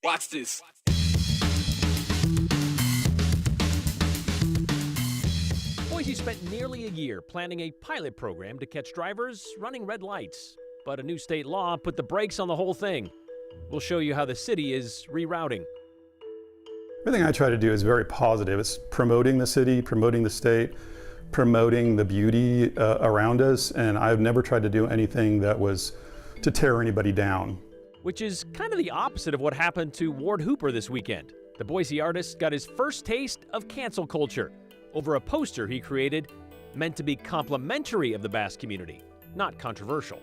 Watch this. Boise spent nearly a year planning a pilot program to catch drivers running red lights. But a new state law put the brakes on the whole thing. We'll show you how the city is rerouting. Everything I try to do is very positive. It's promoting the city, promoting the state, promoting the beauty around us, and I've never tried to do anything that was to tear anybody down. Which is kind of the opposite of what happened to Ward Hooper this weekend. The Boise artist got his first taste of cancel culture over a poster he created meant to be complimentary of the Basque community, not controversial.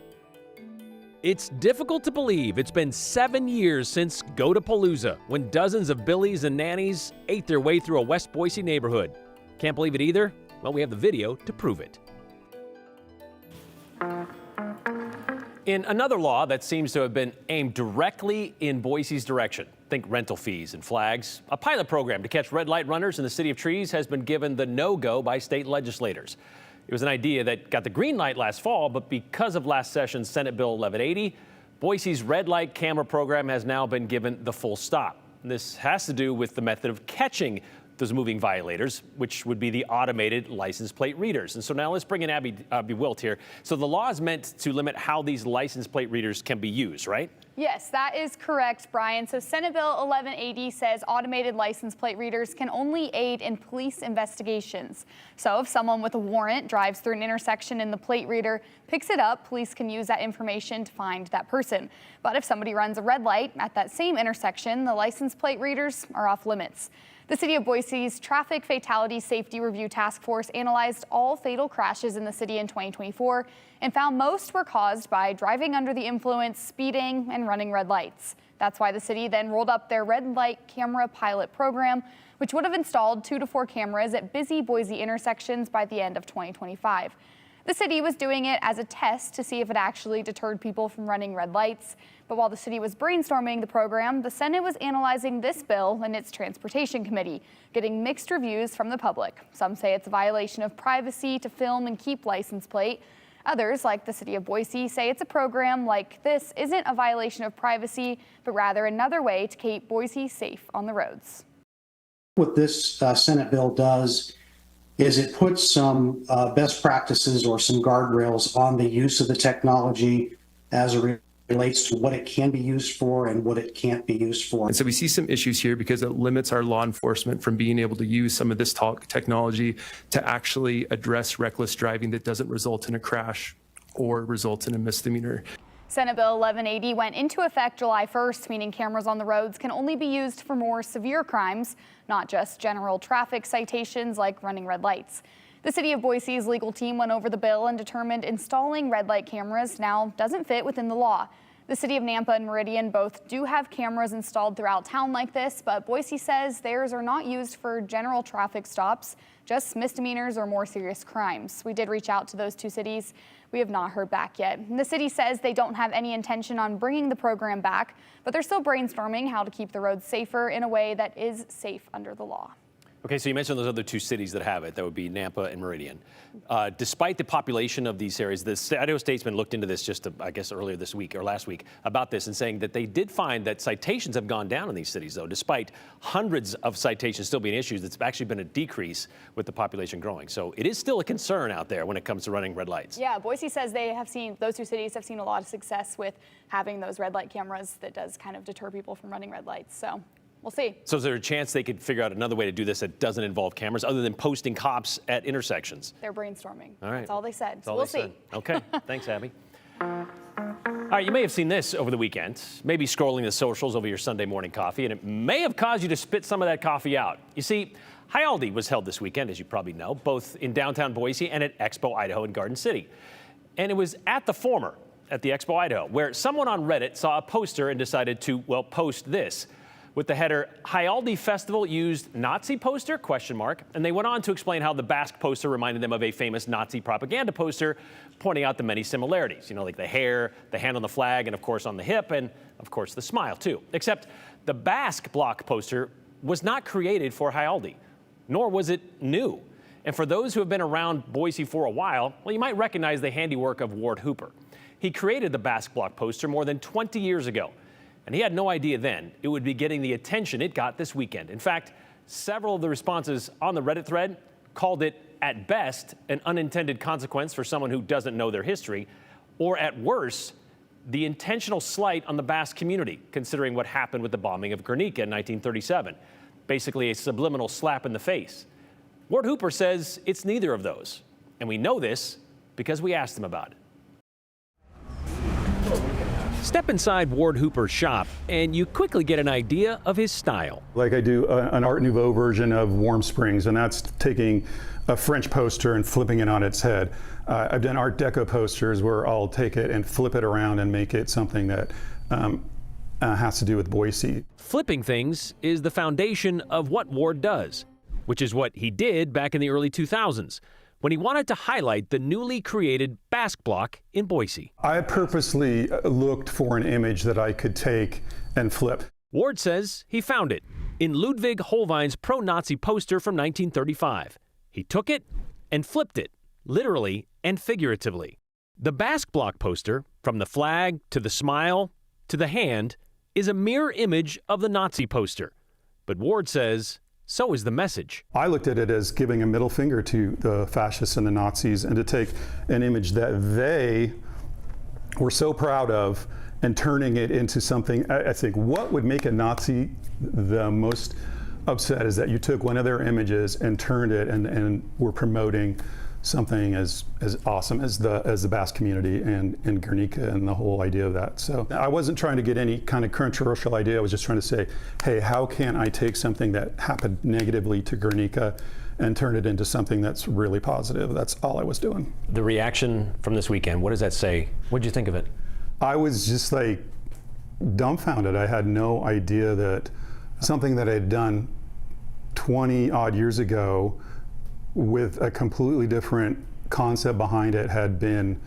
It's difficult to believe it's been 7 years since Goatapalooza, when dozens of billies and nannies ate their way through a West Boise neighborhood. Can't believe it either? Well, we have the video to prove it. In another law that seems to have been aimed directly in Boise's direction, think rental fees and flags, a pilot program to catch red light runners in the City of Trees has been given the no-go by state legislators. It was an idea that got the green light last fall, but because of last session's Senate Bill 1180, Boise's red light camera program has now been given the full stop. This has to do with the method of catching those moving violators, which would be the automated license plate readers. And so now let's bring in Abby Wilt here. So the law is meant to limit how these license plate readers can be used, right? Yes, that is correct, Brian. So Senate Bill 1180 says automated license plate readers can only aid in police investigations. So if someone with a warrant drives through an intersection and the plate reader picks it up, police can use that information to find that person. But if somebody runs a red light at that same intersection, the license plate readers are off limits. The City of Boise's Traffic Fatality Safety Review Task Force analyzed all fatal crashes in the city in 2024 and found most were caused by driving under the influence, speeding, and running red lights. That's why the city then rolled up their red light camera pilot program, which would have installed 2 to 4 cameras at busy Boise intersections by the end of 2025. The city was doing it as a test to see if it actually deterred people from running red lights. But while the city was brainstorming the program, the Senate was analyzing this bill in its Transportation Committee, getting mixed reviews from the public. Some say it's a violation of privacy to film and keep license plate. Others, like the City of Boise, say it's a program like this isn't a violation of privacy, but rather another way to keep Boise safe on the roads. What this Senate bill does is it puts some best practices or some guardrails on the use of the technology as it relates to what it can be used for and what it can't be used for. And so we see some issues here because it limits our law enforcement from being able to use some of this technology to actually address reckless driving that doesn't result in a crash or results in a misdemeanor. Senate Bill 1180 went into effect July 1st, meaning cameras on the roads can only be used for more severe crimes, not just general traffic citations like running red lights. The City of Boise's legal team went over the bill and determined installing red light cameras now doesn't fit within the law. The City of Nampa and Meridian both do have cameras installed throughout town like this, but Boise says theirs are not used for general traffic stops, just misdemeanors or more serious crimes. We did reach out to those two cities. We have not heard back yet. And the city says they don't have any intention on bringing the program back, but they're still brainstorming how to keep the roads safer in a way that is safe under the law. Okay, so you mentioned those other two cities that have it. That would be Nampa and Meridian. Despite the population of these areas, the Idaho Statesman looked into this just, I guess, earlier this week or last week about this and saying that they did find that citations have gone down in these cities, though. Despite hundreds of citations still being issued, it's actually been a decrease with the population growing. So it is still a concern out there when it comes to running red lights. Yeah, Boise says those two cities have seen a lot of success with having those red light cameras that does kind of deter people from running red lights. So we'll see. So is there a chance they could figure out another way to do this that doesn't involve cameras other than posting cops at intersections? They're brainstorming. All right. That's all they said. So we'll see. Okay. Thanks, Abby. All right, you may have seen this over the weekend, maybe scrolling the socials over your Sunday morning coffee, and it may have caused you to spit some of that coffee out. You see, Hialdi was held this weekend, as you probably know, both in downtown Boise and at Expo Idaho in Garden City. And it was at the former, at the Expo Idaho, where someone on Reddit saw a poster and decided to, well, post this. With the header, Hialdi Festival used Nazi poster, ? And they went on to explain how the Basque poster reminded them of a famous Nazi propaganda poster, pointing out the many similarities, like the hair, the hand on the flag, and of course on the hip, and of course the smile too. Except the Basque block poster was not created for Hialdi, nor was it new. And for those who have been around Boise for a while, well, you might recognize the handiwork of Ward Hooper. He created the Basque block poster more than 20 years ago, and he had no idea then it would be getting the attention it got this weekend. In fact, several of the responses on the Reddit thread called it, at best, an unintended consequence for someone who doesn't know their history, or at worst, the intentional slight on the Basque community, considering what happened with the bombing of Guernica in 1937. Basically a subliminal slap in the face. Ward Hooper says it's neither of those. And we know this because we asked him about it. Step inside Ward Hooper's shop and you quickly get an idea of his style. Like I do an Art Nouveau version of Warm Springs, and that's taking a French poster and flipping it on its head. I've done Art Deco posters where I'll take it and flip it around and make it something that has to do with Boise. Flipping things is the foundation of what Ward does, which is what he did back in the early 2000s when he wanted to highlight the newly created Basque block in Boise. I purposely looked for an image that I could take and flip. Ward says he found it in Ludwig Holbein's pro-Nazi poster from 1935. He took it and flipped it, literally and figuratively. The Basque block poster, from the flag to the smile to the hand, is a mirror image of the Nazi poster. But Ward says so is the message. I looked at it as giving a middle finger to the fascists and the Nazis, and to take an image that they were so proud of and turning it into something. I think what would make a Nazi the most upset is that you took one of their images and turned it and were promoting something as awesome as the Basque community and Guernica and the whole idea of that. So I wasn't trying to get any kind of controversial idea. I was just trying to say, hey, how can I take something that happened negatively to Guernica and turn it into something that's really positive? That's all I was doing. The reaction from this weekend, what does that say? What did you think of it? I was just like dumbfounded. I had no idea that something that I had done 20 odd years ago with a completely different concept behind it had been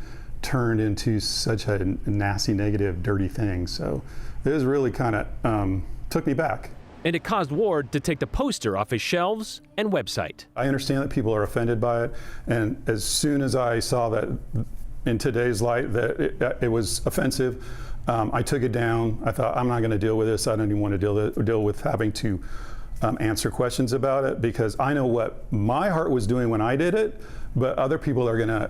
turned into such a nasty, negative, dirty thing. So it was really kind of took me back. And it caused Ward to take the poster off his shelves and website. I understand that people are offended by it, and as soon as I saw that in today's light that it was offensive, I took it down. I thought, I'm not going to deal with this. I don't even want to deal with having to answer questions about it, because I know what my heart was doing when I did it, but other people are going to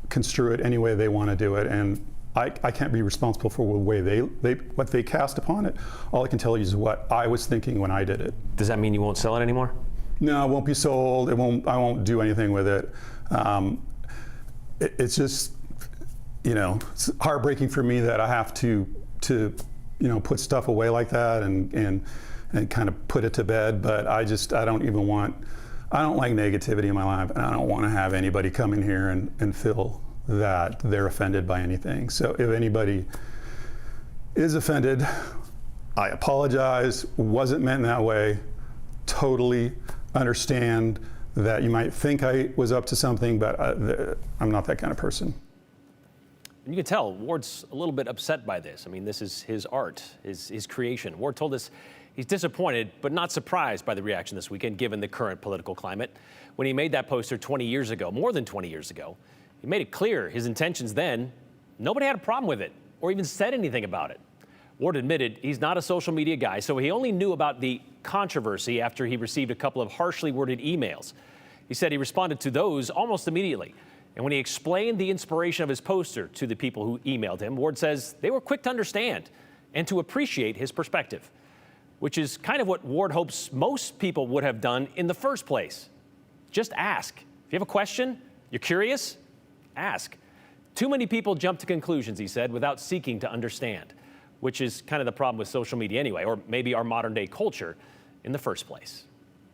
construe it any way they want to do it, and I can't be responsible for the way what they cast upon it. All I can tell you is what I was thinking when I did it. Does that mean you won't sell it anymore? No, it won't be sold. I won't do anything with it. It's just, it's heartbreaking for me that I have to put stuff away like that and kind of put it to bed. But I don't like negativity in my life, and I don't want to have anybody come in here and feel that they're offended by anything. So if anybody is offended, I apologize. Wasn't meant that way. Totally understand that you might think I was up to something, but I'm not that kind of person. And you can tell Ward's a little bit upset by this. I mean, this is his art, his creation. Ward told us he's disappointed, but not surprised by the reaction this weekend, given the current political climate. When he made that poster 20 years ago, more than 20 years ago, he made it clear his intentions then. Nobody had a problem with it or even said anything about it. Ward admitted he's not a social media guy, so he only knew about the controversy after he received a couple of harshly worded emails. He said he responded to those almost immediately. And when he explained the inspiration of his poster to the people who emailed him, Ward says they were quick to understand and to appreciate his perspective, which is kind of what Ward hopes most people would have done in the first place. Just ask. If you have a question, you're curious, ask. Too many people jump to conclusions, he said, without seeking to understand, which is kind of the problem with social media anyway, or maybe our modern day culture in the first place.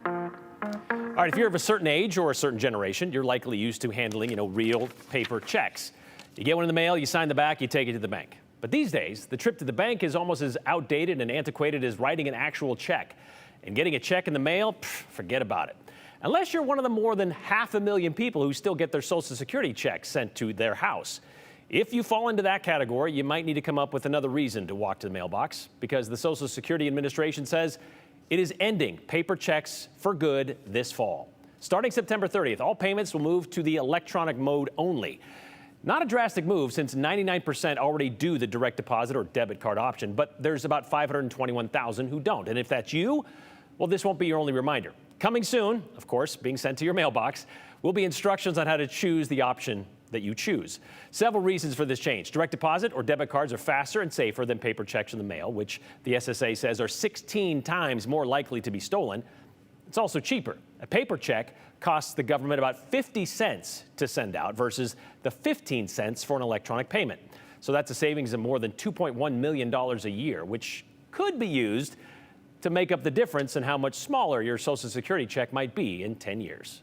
All right, if you're of a certain age or a certain generation, you're likely used to handling, real paper checks. You get one in the mail, you sign the back, you take it to the bank. But these days, the trip to the bank is almost as outdated and antiquated as writing an actual check. And getting a check in the mail, forget about it. Unless you're one of the more than 500,000 people who still get their Social Security checks sent to their house. If you fall into that category, you might need to come up with another reason to walk to the mailbox, because the Social Security Administration says it is ending paper checks for good this fall. Starting September 30th, all payments will move to the electronic mode only. Not a drastic move since 99% already do the direct deposit or debit card option, but there's about 521,000 who don't. And if that's you, well, this won't be your only reminder. Coming soon, of course, being sent to your mailbox, will be instructions on how to choose the option that you choose. Several reasons for this change. Direct deposit or debit cards are faster and safer than paper checks in the mail, which the SSA says are 16 times more likely to be stolen. It's also cheaper. A paper check costs the government about 50 cents to send out versus the 15 cents for an electronic payment. So that's a savings of more than $2.1 million a year, which could be used to make up the difference in how much smaller your Social Security check might be in 10 years.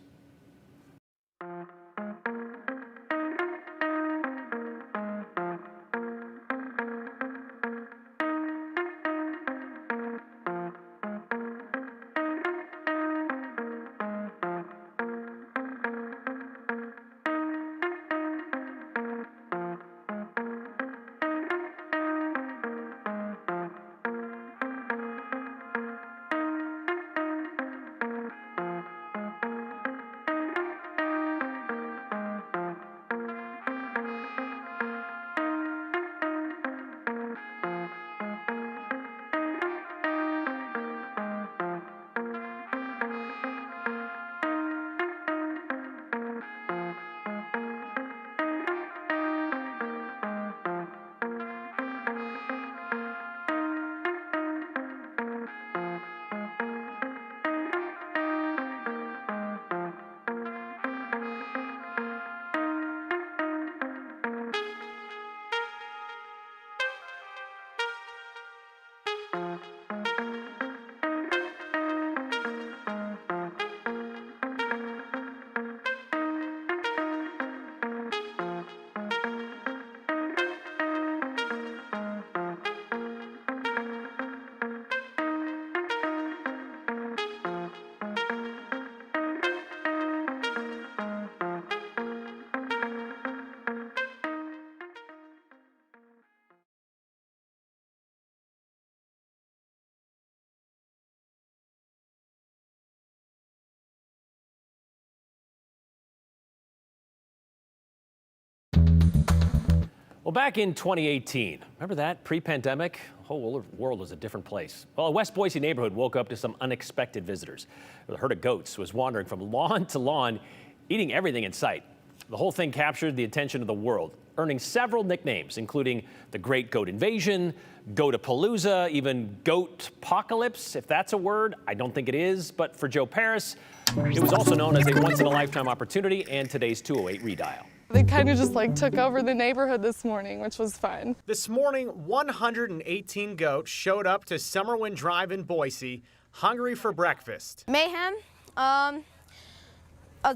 Well, back in 2018, remember that, pre-pandemic? The whole world was a different place. Well, a West Boise neighborhood woke up to some unexpected visitors. A herd of goats was wandering from lawn to lawn, eating everything in sight. The whole thing captured the attention of the world, earning several nicknames, including the Great Goat Invasion, Goatapalooza, even Goat-apocalypse, if that's a word. I don't think it is, but for Joe Paris, it was also known as a once-in-a-lifetime opportunity and today's 208 Redial. They kind of just took over the neighborhood this morning, which was fun. This morning, 118 goats showed up to Summerwind Drive in Boise, hungry for breakfast. Mayhem. A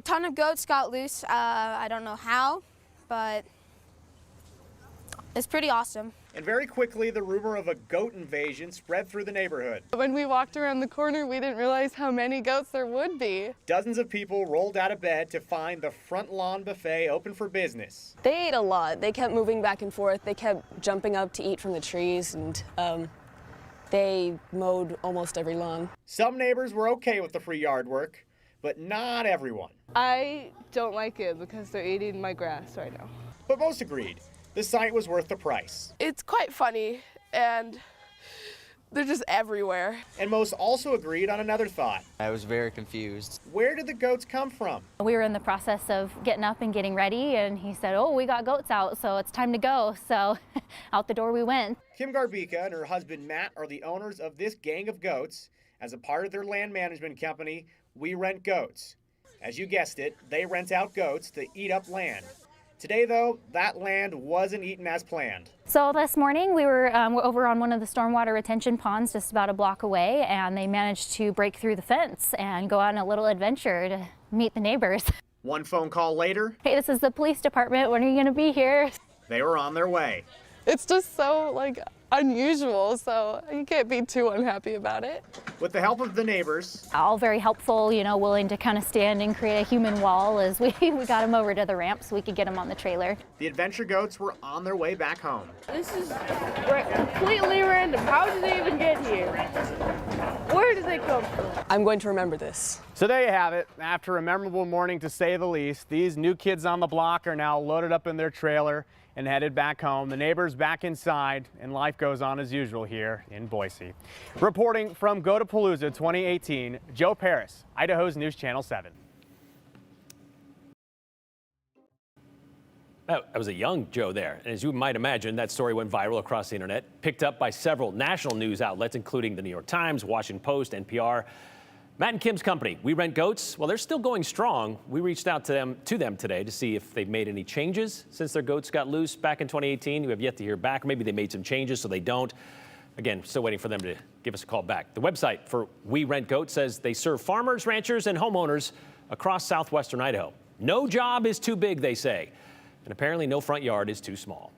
ton of goats got loose. I don't know how, but it's pretty awesome. And very quickly, the rumor of a goat invasion spread through the neighborhood. When we walked around the corner, we didn't realize how many goats there would be. Dozens of people rolled out of bed to find the front lawn buffet open for business. They ate a lot. They kept moving back and forth. They kept jumping up to eat from the trees, and they mowed almost every lawn. Some neighbors were okay with the free yard work, but not everyone. I don't like it because they're eating my grass right now. But most agreed. The sight was worth the price. It's quite funny, and they're just everywhere. And most also agreed on another thought. I was very confused. Where did the goats come from? We were in the process of getting up and getting ready, and he said, "Oh, we got goats out, so it's time to go." So out the door we went. Kim Garbika and her husband Matt are the owners of this gang of goats. As a part of their land management company, We Rent Goats. As you guessed it, they rent out goats to eat up land. Today, though, that land wasn't eaten as planned. So this morning we were over on one of the stormwater retention ponds just about a block away, and they managed to break through the fence and go on a little adventure to meet the neighbors. One phone call later. Hey, this is the police department. When are you going to be here? They were on their way. It's just so unusual, so you can't be too unhappy about it. With the help of the neighbors. All very helpful, willing to kind of stand and create a human wall as we got them over to the ramp so we could get them on the trailer. The adventure goats were on their way back home. This is completely random. How did they even get here? Where did they come from? I'm going to remember this. So there you have it. After a memorable morning, to say the least, these new kids on the block are now loaded up in their trailer and headed back home. The neighbors back inside, and life goes on as usual here in Boise. Reporting from Goatapalooza 2018, Joe Paris, Idaho's News Channel 7. That was a young Joe there. And as you might imagine, that story went viral across the internet, picked up by several national news outlets, including the New York Times, Washington Post, NPR. Matt and Kim's company, We Rent Goats, well, they're still going strong. We reached out to them today to see if they've made any changes since their goats got loose back in 2018. We have yet to hear back. Maybe they made some changes, so they don't. Again, still waiting for them to give us a call back. The website for We Rent Goats says they serve farmers, ranchers, and homeowners across southwestern Idaho. No job is too big, they say. And apparently no front yard is too small.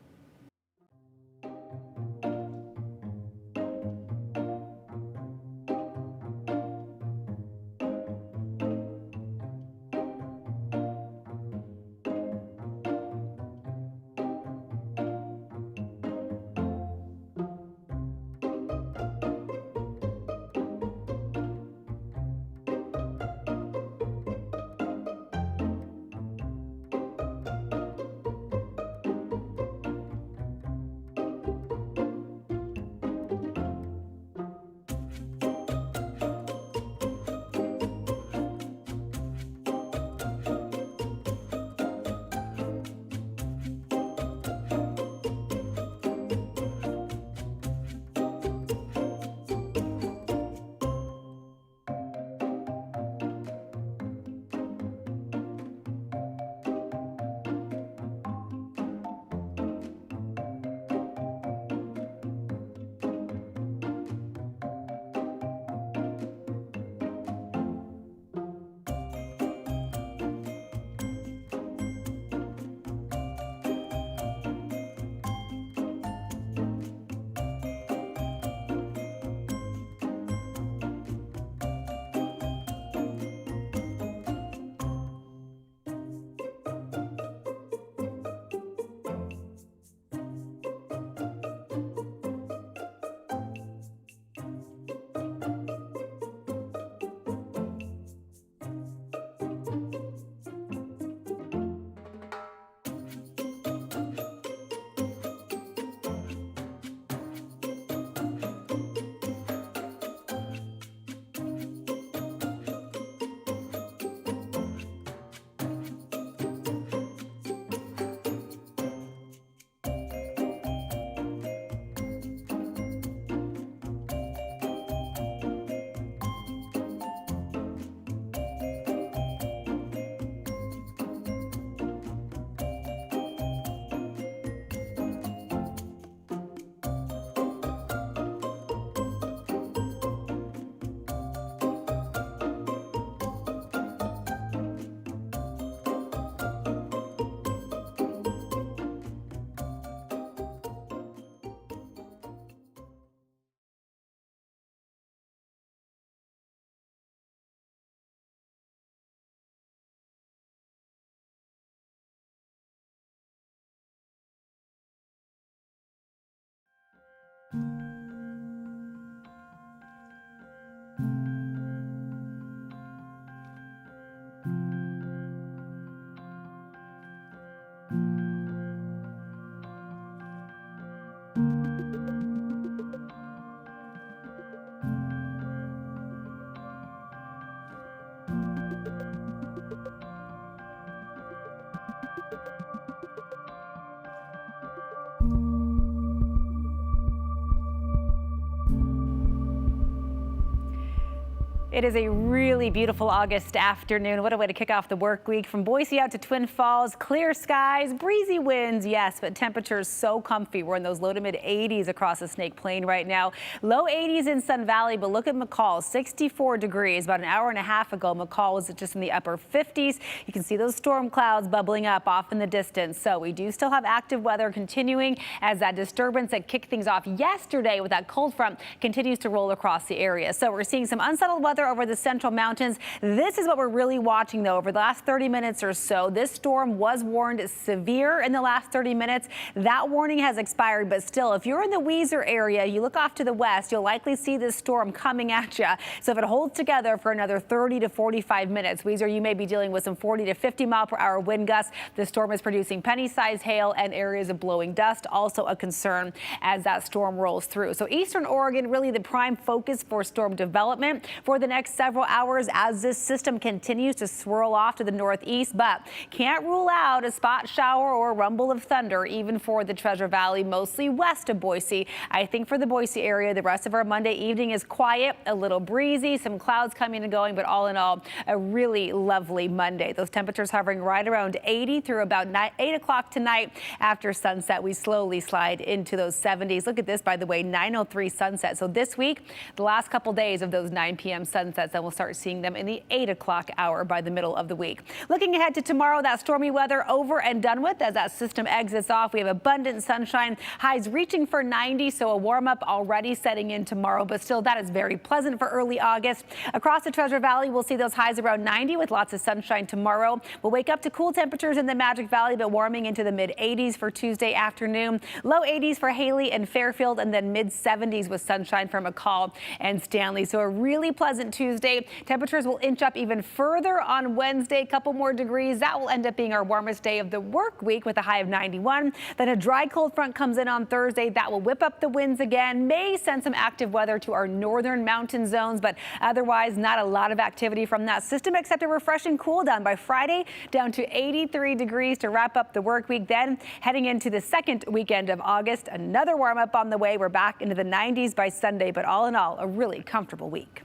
It is a really beautiful August afternoon. What a way to kick off the work week. From Boise out to Twin Falls, clear skies, breezy winds, yes, but temperatures so comfy. We're in those low to mid 80s across the Snake Plain right now. Low 80s in Sun Valley, but look at McCall, 64 degrees. About an hour and a half ago, McCall was just in the upper 50s. You can see those storm clouds bubbling up off in the distance. So we do still have active weather continuing as that disturbance that kicked things off yesterday with that cold front continues to roll across the area. So we're seeing some unsettled weather weather over the central mountains. This is what we're really watching, though. Over the last 30 minutes or so, this storm was warned severe in the last 30 minutes. That warning has expired, but still, if you're in the Weiser area, you look off to the west, you'll likely see this storm coming at you. So if it holds together for another 30 to 45 minutes, Weiser, you may be dealing with some 40 to 50 mile per hour wind gusts. The storm is producing penny-sized hail and areas of blowing dust, also a concern as that storm rolls through. So eastern Oregon, really the prime focus for storm development for the next several hours as this system continues to swirl off to the northeast, but can't rule out a spot shower or rumble of thunder even for the Treasure Valley, mostly west of Boise. I think for the Boise area, the rest of our Monday evening is quiet, a little breezy, some clouds coming and going, but all in all, a really lovely Monday. Those temperatures hovering right around 80 through about 8 o'clock tonight. After sunset, we slowly slide into those 70s. Look at this, by the way, 9:03 sunset. So this week, the last couple days of those 9 p.m. sunsets, then we'll start seeing them in the 8 o'clock hour by the middle of the week. Looking ahead to tomorrow, that stormy weather over and done with as that system exits off. We have abundant sunshine, highs reaching for 90, so a warm up already setting in tomorrow, but still that is very pleasant for early August. Across the Treasure Valley, we'll see those highs around 90 with lots of sunshine tomorrow. We'll wake up to cool temperatures in the Magic Valley, but warming into the mid 80s for Tuesday afternoon. Low 80s for Haley and Fairfield, and then mid 70s with sunshine for McCall and Stanley. So a really pleasant Tuesday. Temperatures will inch up even further on Wednesday, a couple more degrees. That will end up being our warmest day of the work week with a high of 91. Then a dry cold front comes in on Thursday. That will whip up the winds again, may send some active weather to our northern mountain zones, but otherwise not a lot of activity from that system except a refreshing cool down by Friday, down to 83 degrees to wrap up the work week. Then heading into the second weekend of August, another warm up on the way. We're back into the 90s by Sunday, but all in all, a really comfortable week.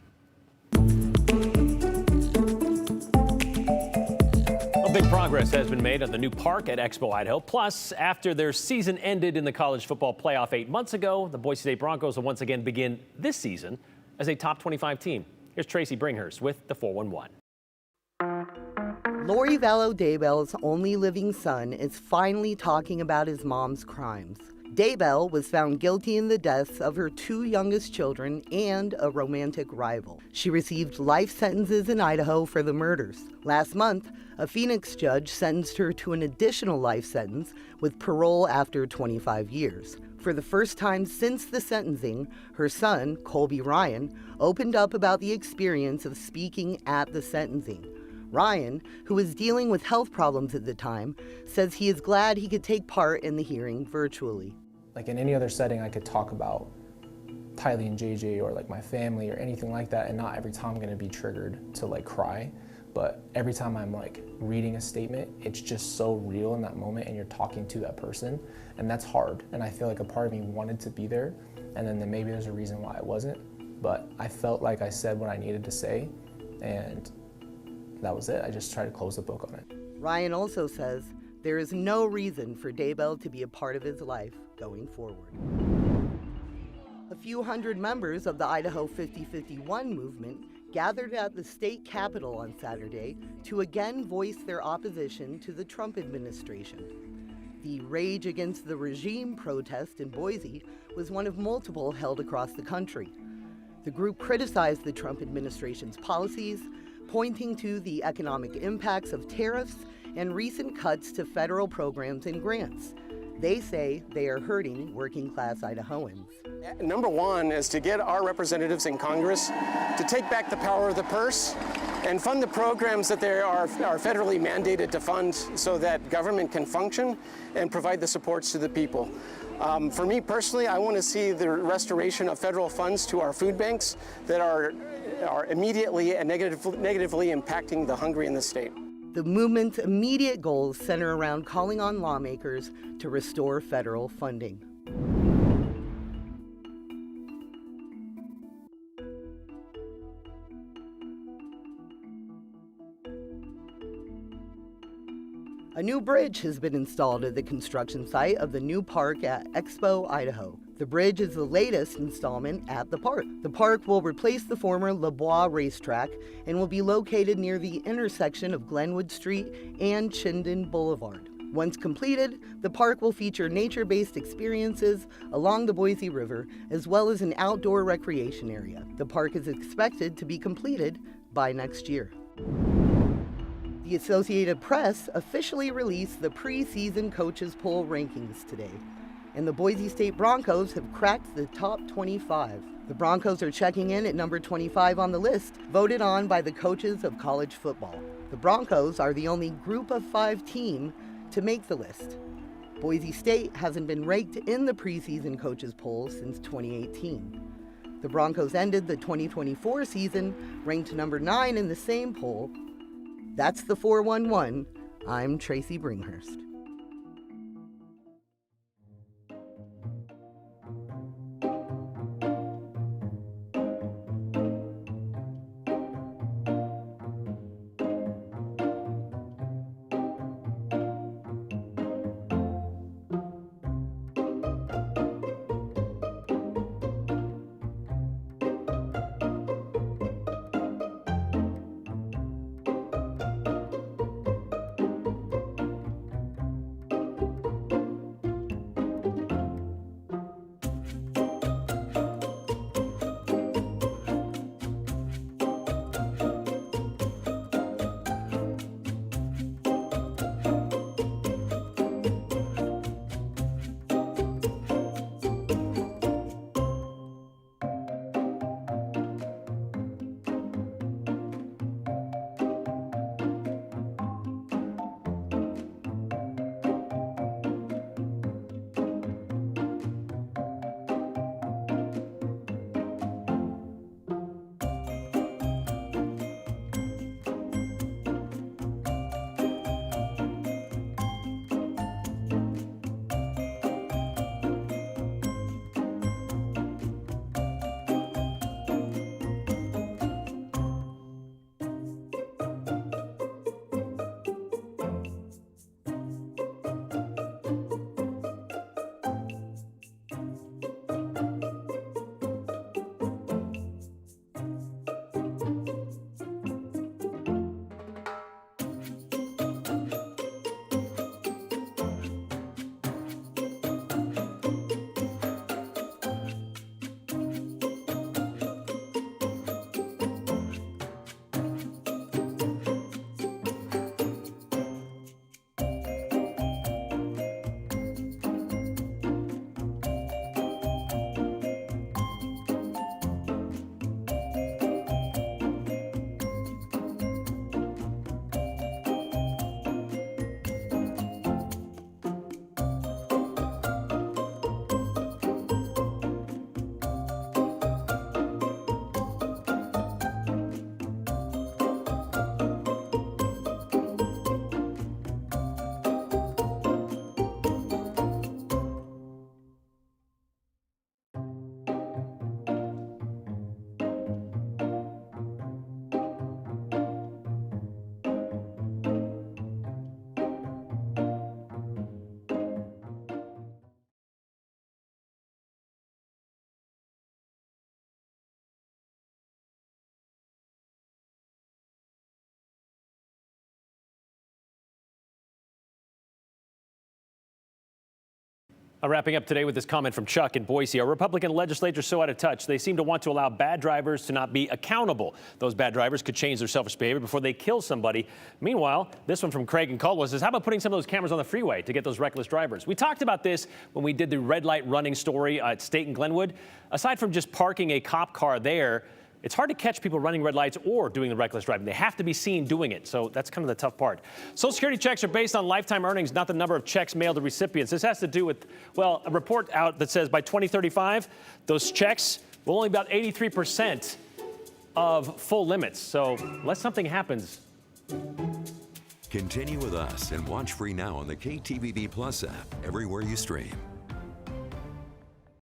Big progress has been made on the new park at Expo, Idaho. Plus, after their season ended in the college football playoff 8 months ago, the Boise State Broncos will once again begin this season as a top 25 team. Here's Tracy Bringhurst with the 411. Lori Vallow Daybell's only living son is finally talking about his mom's crimes. Daybell was found guilty in the deaths of her 2 youngest children and a romantic rival. She received life sentences in Idaho for the murders. Last month, a Phoenix judge sentenced her to an additional life sentence with parole after 25 years. For the first time since the sentencing, her son, Colby Ryan, opened up about the experience of speaking at the sentencing. Ryan, who was dealing with health problems at the time, says he is glad he could take part in the hearing virtually. Like in any other setting, I could talk about Tylee and JJ or like my family or anything like that, and not every time I'm gonna be triggered to like cry. But every time I'm like reading a statement, it's just so real in that moment and you're talking to that person, and that's hard. And I feel like a part of me wanted to be there, and then maybe there's a reason why I wasn't, but I felt like I said what I needed to say, and that was it. I just tried to close the book on it. Ryan also says there is no reason for Daybell to be a part of his life going forward. A few hundred members of the Idaho 5051 movement gathered at the state capitol on Saturday to again voice their opposition to the Trump administration. The Rage Against the Regime protest in Boise was one of multiple held across the country. The group criticized the Trump administration's policies, pointing to the economic impacts of tariffs and recent cuts to federal programs and grants. They say they are hurting working-class Idahoans. Number one is to get our representatives in Congress to take back the power of the purse and fund the programs that they are federally mandated to fund so that government can function and provide the supports to the people. For me personally, I want to see the restoration of federal funds to our food banks that are immediately and negatively impacting the hungry in the state. The movement's immediate goals center around calling on lawmakers to restore federal funding. A new bridge has been installed at the construction site of the new park at Expo, Idaho. The bridge is the latest installment at the park. The park will replace the former Le Bois racetrack and will be located near the intersection of Glenwood Street and Chinden Boulevard. Once completed, the park will feature nature-based experiences along the Boise River, as well as an outdoor recreation area. The park is expected to be completed by next year. The Associated Press officially released the preseason coaches poll rankings today, and the Boise State Broncos have cracked the top 25. The Broncos are checking in at number 25 on the list, voted on by the coaches of college football. The Broncos are the only Group of 5 team to make the list. Boise State hasn't been ranked in the preseason coaches poll since 2018. The Broncos ended the 2024 season ranked number 9 in the same poll. That's the 411. I'm Tracy Bringhurst. Wrapping up today with this comment from Chuck in Boise. Our Republican legislature is so out of touch, they seem to want to allow bad drivers to not be accountable. Those bad drivers could change their selfish behavior before they kill somebody. Meanwhile, this one from Craig in Caldwell says, how about putting some of those cameras on the freeway to get those reckless drivers? We talked about this when we did the red light running story at State and Glenwood. Aside from just parking a cop car there, it's hard to catch people running red lights or doing the reckless driving. They have to be seen doing it, so that's kind of the tough part. Social Security checks are based on lifetime earnings, not the number of checks mailed to recipients. This has to do with, well, a report out that says by 2035, those checks will only be about 83% of full limits. So unless something happens. Continue with us and watch free now on the KTVB Plus app everywhere you stream.